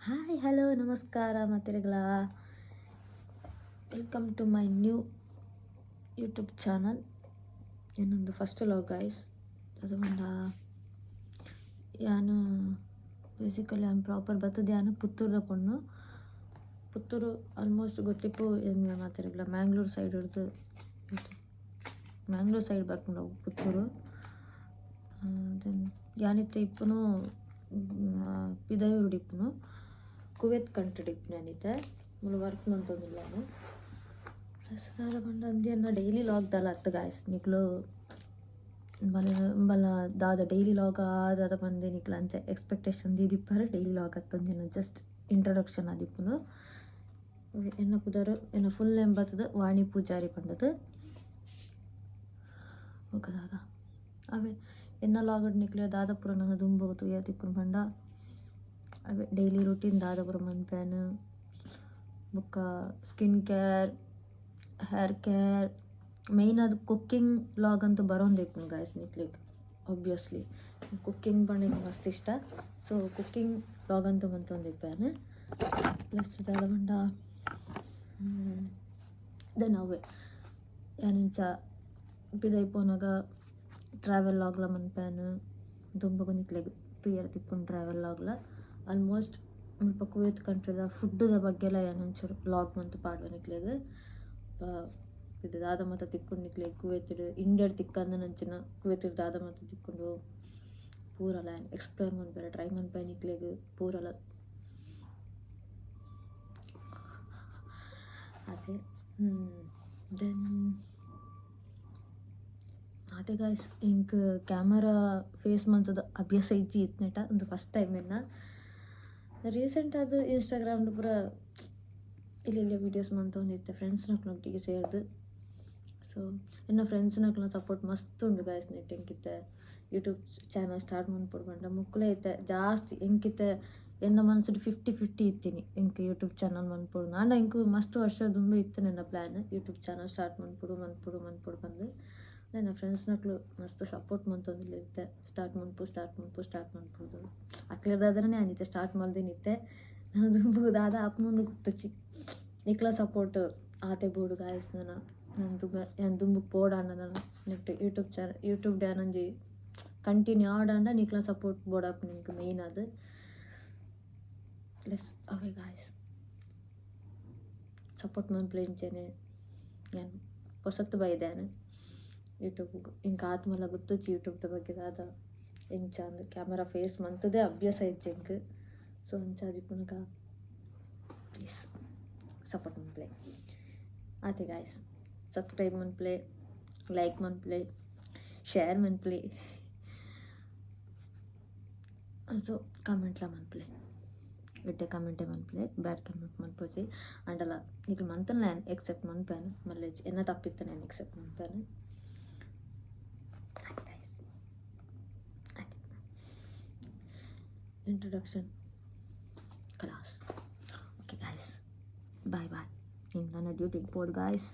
Hi hello ನಮಸ್ಕಾರ ಮಾತಿರಿಗಳ welcome to my new YouTube channel. ಇನ್ನೊಂದು ಫಸ್ಟ್ ಲಾಗ್ ಗೈಸ್. അതുകൊണ്ട് ഞാൻ ಬೇಸಿಕಲಿ ನಾನು ಪ್ರಾಪರ್ ಬರ್ತದೆ ನಾನು ಪುತ್ತೂರದ ಪೊಣ್ಣು. ಪುತ್ತೂರು ಆಲ್ಮೋಸ್ಟ್ ಗೊತ್ತಿಪ್ಪು ಏನು ಮಾತಿರಲ್ಲ, ಮ್ಯಾಂಗ್ಳೂರು ಸೈಡ್ ಹಿಡಿದು ಮ್ಯಾಂಗ್ಳೂರು ಸೈಡ್ ಬರ್ಕೊಂಡು ಹೋಗು ಪುತ್ತೂರು. ದೆನ್ ಯಾನಿತ್ತೆ ಇಪ್ಪನು ಪಿದಾಯೂರು ಡಿಪ್ಪನು ಕುವೆತ್ ಕಂಟ್ರಿ ಡಿಪ್ಪು ഞാനിತ್ತೆ ಮುಳು ವರ್ಕ್ ಮಂತೊಂದಿಲ್ಲ ನಾನು ಪ್ಲಸ್ ದಾದ ಪಂಡ ಅಂದಿಯನ್ನ ಡೈಲಿ ಲಾಗ್ ದಾಲ ಅತ್ತ ಗಾಯ್ಸ್ ನಿಕ್ಲು ಬಲ ದಾದ ಡೈಲಿ ಲಾಗ್ ಆದಾದ ಪಂದೆ ನಿಕ್ಲು ಅಂಚೆ ಎಕ್ಸ್ಪೆಕ್ಟೇಷನ್ ದಿಪ್ಪರೆ ಡೈಲಿ ಲಾಗ್ ಅತ್ತಂದಿನ ಜಸ್ಟ್ ಇಂಟ್ರೊಡಕ್ಷನ್ ಆದಿಪ್ಪುನು ಎನ್ನ ಪುದರು ಎನ್ನ ಫುಲ್ ನೇಮ್ ಬರ್ತದೆ ವಾಣಿ ಪೂಜಾರಿ ಪಂಡದು ಓಕೆ ದಾದ ಅವೇ ಎನ್ನ ಲಾಗಡ್ ನಿಕ್ಲೆ ದಾದಪುರ ನನ್ನ ದುಂಬು ತುಯ್ಯ ತಿಕ್ಕುನ ಪಂಡ ಅವೇ ಡೈಲಿ ರೂಟೀನ್ ದಾದಪುರ ಮನ್ಪೇನು ಬುಕ್ಕ skin care hair care main ಅದು ಕುಕ್ಕಿಂಗ್ ಲಾಗ್ ಅಂತೂ ಬರೋಂದಿಪ್ಪು ಗಾಯ್ಸ್ ನಿಕ್ಲಿಗೆ ಆಬ್ವಿಯಸ್ಲಿ ಕುಕ್ಕಿಂಗ್ ಪಂಡ ಮಸ್ತ್ ಇಷ್ಟ. ಸೊ ಕುಕ್ಕಿಂಗ್ ಲಾಗ್ ಅಂತೂ ಬಂತೊಂದಿಪ್ಪೇನು ಪ್ಲಸ್ ದಾದ ಪಂಡ ದೆನ್ ಅವೇ ಏನಿಂಚ ಪಿದೈಪೋನಾಗ ಟ್ರಾವೆಲ್ ಲಾಗ್ಲ ಮನ್ಪೇನು ದುಂಬಗು ನಿಕ್ಲೆಗ್ ತುಯ್ಯರ ತಿಕ್ಕುನ ಟ್ರಾವೆಲ್ ಲಾಗ್ಲ ಆಲ್ಮೋಸ್ಟ್ ಮುಲ್ಪ ಕುವೆತ್ ಕಂಟ್ರಿದ ಫುಡ್ಡುದ ಬಗ್ಗೆಲ್ಲ ಏನೊಂಚೂರು ಲಾಗ್ ಮಂತು ಪಾಡ್ವೆ ನಿಕ್ಲೆಗ್ ಇದು ದಾದ ಮಾತ ತಿಕ್ಕೊಂಡು ನಿಕ್ಲೆಗ್ ಕುವೆತಿಡು ಇಂಡಿಯಾಡ್ ತಿಕ್ಕಂದ ನಂಚಿನ ಕುವೆತಿಡ್ ದಾದ ಮಾತ ತಿಕ್ಕೊಂಡು ಪೂರಲ ಎಕ್ಸ್ಪ್ಲೋರ್ ಮನ್ಪೇರ ಟ್ರೈ ಮನ್ಪೆ ನಿಕ್ಲೆಗ್ ಪೂರಲ ಅದೇ ದೆನ್ ಅದೇ ಗಾಯ್ಸ್ ಇಂಕ್ ಕ್ಯಾಮರಾ ಫೇಸ್ ಮಂತದ ಅಭ್ಯಾಸ ಇಜ್ಜಿ ಇತ್ನೆಟ ಒಂದು ಫಸ್ಟ್ ಟೈಮ್ ಎನ್ನ ರೀಸೆಂಟ್ ಅದು ಇನ್ಸ್ಟಾಗ್ರಾಮ್ಡು ಪೂರ ಇಲ್ಲೆಲ್ಲ ವೀಡಿಯೋಸ್ ಮಂತೊಂದಿತ್ತೆ ಫ್ರೆಂಡ್ಸ್ ನಕ್ಲೊಟ್ಟಿಗೆ ಸೇರ್ದು. ಸೊ ಎನ್ನ ಫ್ರೆಂಡ್ಸ್ ನಕ್ಲ ಸಪೋರ್ಟ್ ಮಸ್ತ್ ಉಂಡು ಗಾಯ್ಸ್ ನೆಟ್ ಎಂಕಿತ್ತೆ ಯೂಟ್ಯೂಬ್ ಚಾನಲ್ ಸ್ಟಾರ್ಟ್ ಮನ್ಪುಡು ಪಂಡ ಮುಕ್ಕಲೇ ಐತೆ ಜಾಸ್ತಿ ಎಂಕಿತ್ತೆ ಎನ್ನ ಮನಸ್ಸು 50-50 ಇತ್ತೀನಿ ಎಂಕ್ ಯೂಟ್ಯೂಬ್ ಚಾನಲ್ ಮನ್ಪುಡು ನಾಂಡ ಎಂಕು ಮಸ್ತ್ ವರ್ಷ ದುಂಬೆ ಇತ್ತು ನನ್ನ ಪ್ಲ್ಯಾನ್ ಯೂಟ್ಯೂಬ್ ಚಾನಲ್ ಸ್ಟಾರ್ಟ್ ಮನ್ಪುಡು ಬಂದು ನನ್ನ ಫ್ರೆಂಡ್ಸ್ ನಕ್ಲು ಮಸ್ತ್ ಸಪೋರ್ಟ್ ಮಂತೊಂದಿಲ್ಲ ಇತ್ತೆ ಸ್ಟಾರ್ಟ್ ಮನ್ಪುಡು ಅಕ್ಲದಾದ್ರೆ ಅನಿತ್ತೆ ಸ್ಟಾರ್ಟ್ ಮಲ್ದಿನಿತ್ತೆ ನಾನು ದುಂಬು ದಾದ ಅಪ್ಪನೊಂದು ಗುತ್ತಚ್ಚಿ ನಿಕ್ಲ ಸಪೋರ್ಟ್ ಆತೆ ಬೋಡು ಗಾಯಸ್ ನಾನು ದುಂಬು ಪೋಡಾಂಡ ನಾನು ನೆಕ್ಸ್ಟ್ ಯೂಟ್ಯೂಬ್ ಡೇ ನಂಜಿ ಕಂಟಿನ್ಯೂ ಆಡಾಂಡ ನಿಕ್ಲ ಸಪೋರ್ಟ್ ಬೋಡಪ್ಪ ನಿಂಗೆ ಮೇಯ್ನ್ ಅದು ಲೆಸ್ ಅವೇ ಗಾಯ್ಸ್ ಸಪೋರ್ಟ್ ಮನ್ಪುಲೆ ಇಂಚೆನೆ ನಾನು ಹೊಸತ್ತು ಬೈದೇನೆ ಯೂಟ್ಯೂಬ್ಗೆ ಇಂಕ ಆತ್ಮಲ್ಲ ಗೊತ್ತುಚ್ಚಿ ಯೂಟ್ಯೂಬ್ದ ಬಗ್ಗೆ ದಾದ ಎಂಚ ಅಂದ್ರೆ ಕ್ಯಾಮರಾ ಫೇಸ್ ಮಂತದೇ ಅಭ್ಯಾಸ ಇಜ್ಜಿ ಎಂಕ್. ಸೊ ಅಂಚ ದಿಪ್ಪುನಗ ಪ್ಲೀಸ್ ಸಪೋರ್ಟ್ ಮನ್ಪ್ಲೆ ಆತೆ ಗಾಯ್ಸ್ ಸಬ್ಸ್ಕ್ರೈಬ್ ಮನ್ಪ್ಲೆ ಲೈಕ್ ಮನ್ಪ್ಲೆ ಶೇರ್ ಮನ್ಪ್ಲೆ ಸೊ ಕಮೆಂಟ್ಲ ಮನ್ಪ್ಲೆ ಇಟ್ಟೆ ಕಮೆಂಟೆ ಮನ್ಪ್ಲೆ ಬ್ಯಾಡ್ ಕಮೆಂಟ್ ಮನ್ಪೋಜಿ ಅಂಡಲ್ಲ ಈಗ ಮಂತನ ನಾನು ಎಕ್ಸೆಪ್ಟ್ ಮನ್ಪೇನು ಮಲ್ಲೆ ಎನ್ನ ತಪ್ಪಿತ್ತು ನಾನು ಎಕ್ಸೆಪ್ಟ್ ಮನ್ಪೇನು. Introduction class. Okay guys, bye bye. ಹಿಂಗೆ ನನ್ನ ಡ್ಯೂಟಿಗೆ ಪೋಡ್ guys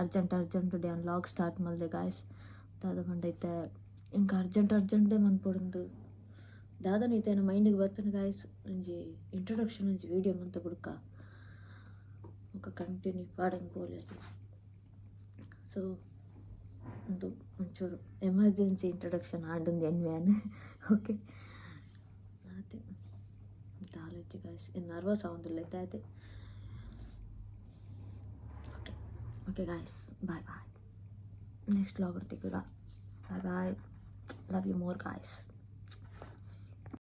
urgent day log start ಮಲ್ದೆ ಗಾಯ್ಸ್ ದಾದ ಬಂಡೈತೆ ಹಿಂಗೆ ಅರ್ಜೆಂಟ್ ಡೇ ಮನ್ಪೊಡಂದು ದಾದನೈತೆ ನನ್ನ ಮೈಂಡಿಗೆ ಬರ್ತಾನೆ ಗಾಯ್ಸ್ ಒಂಜಿ ಇಂಟ್ರೊಡಕ್ಷನ್ ಒಂಜಿ ವೀಡಿಯೋ ಮಂತ ಬಿಡ್ಕ ಮುಖ ಕಂಟಿನ್ಯೂ ಪಾಡಂಗೆ ಬೋಲೆ ಅದು. ಸೊ ಒಂದು ಒಂಚೂರು ಎಮರ್ಜೆನ್ಸಿ ಇಂಟ್ರೊಡಕ್ಷನ್ ಆಡೊಂದು ಎನ್ವ್ಯಾನ್ ಓಕೆ ಅದೇ ದಾಲೈತಿ ಗಾಯ್ಸ್ ಏನು ನರ್ವಸ್ ಆಗೋದಿಲ್ಲ ಇದ್ದಾಯ್ತು. Okay guys bye next log ಇರ್ತೀಗ bye love you more guys.